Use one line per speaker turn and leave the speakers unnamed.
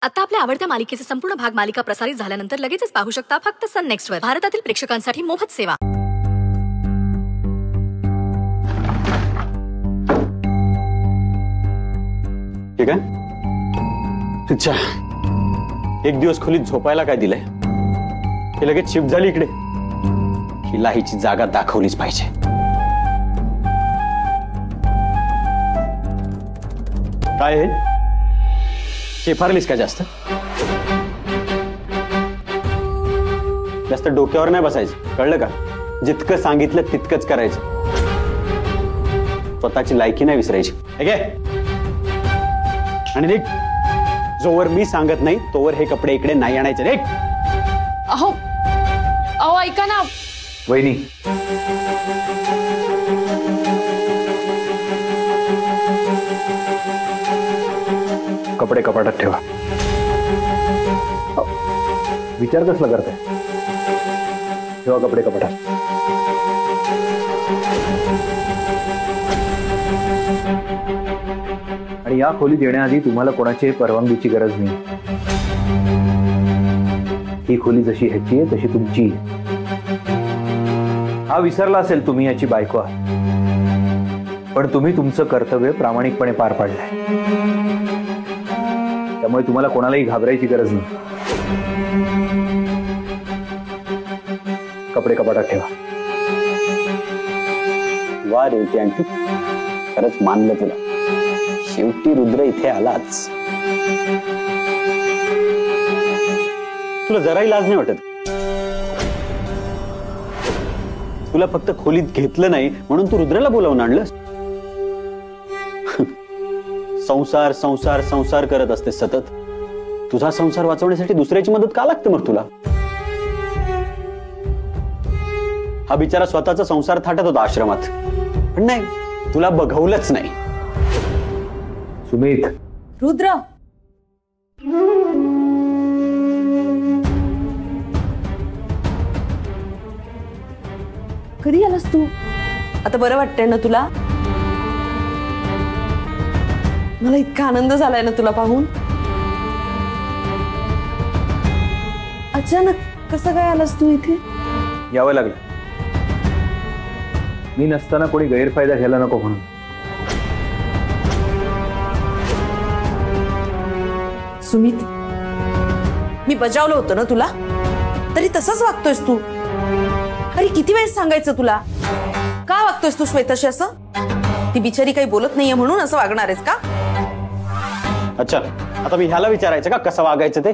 आता आपल्या आवडत्या मालिकेचे संपूर्ण भाग मालिका प्रसारित झाल्यानंतर लगेचच पाहू शकता फक्त सन नेक्स्ट वर. भारतातील प्रेक्षकांसाठी मोफत सेवा.
ठीक आहे. अच्छा, एक दिवस खोलीत झोपायला काय दिलंय? हे लगेच शिफ्ट झाली इकडे. हिला हिची जागा दाखवलीच पाहिजे. काय आहे? शेफारलीस का जास्त? जास्त डोक्यावर नाही बसायचं, कळलं का? जितकं सांगितलं तितकंच करायचं. स्वतःची लायकी नाही विसरायची. ठीक आहे? आणि देख, जोवर मी सांगत नाही तोवर हे कपडे इकडे नाही आणायचे. देख.
अहो अहो ऐका ना
वहिनी, कपडे कपाटात ठेवा. विचार कसला करताय? ठेवा कपडे कपाटात. आणि या खोलीत येण्याआधी तुम्हाला कोणाची परवानगीची गरज नाही. ही खोली जशी ह्याची आहे तशी तुमची. हा विसरला असेल तुम्ही याची बायको आहात, पण तुम्ही तुमचं कर्तव्य प्रामाणिकपणे पार पाडलंय. त्यामुळे तुम्हाला कोणालाही घाबरायची गरज नाही. कपडे कपाटात ठेवा.
वा रेवती आंटी, खरंच मानलं तुला. शेवटी रुद्र इथे आलाच. तुला जराही लाज नाही वाटत? तुला फक्त खोलीत घेतलं नाही म्हणून तू रुद्राला बोलावून आणलंस? संसार संसार संसार करत असते सतत. तुझा संसार वाचवण्यासाठी दुसऱ्याची मदत का लागते मग तुला? हा बिचारा स्वतःचा संसार थाटत होता आश्रमात, पण नाही, तुला बघवलंच नाही.
सुमित.
रुद्र, कधी आलास तू? आता बरं वाटतंय ना तुला? मला इतका आनंद झालाय ना तुला पाहून. अचानक कसं काय आलास तू इथे?
यावं लागलं. मी नसताना कोणी गैरफायदा घ्यायला नको म्हणून.
सुमित, मी बजावलं होतं ना तुला, तरी तसंच वागतोयस तू. अरे किती वेळेस सांगायचं तुला? का वागतोयस तू श्वेताशी असं? ती बिचारी काही बोलत नाहीये म्हणून असं वागणार आहेस का?
अच्छा, आता मी ह्याला विचारायचं का कसं वागायचं ते?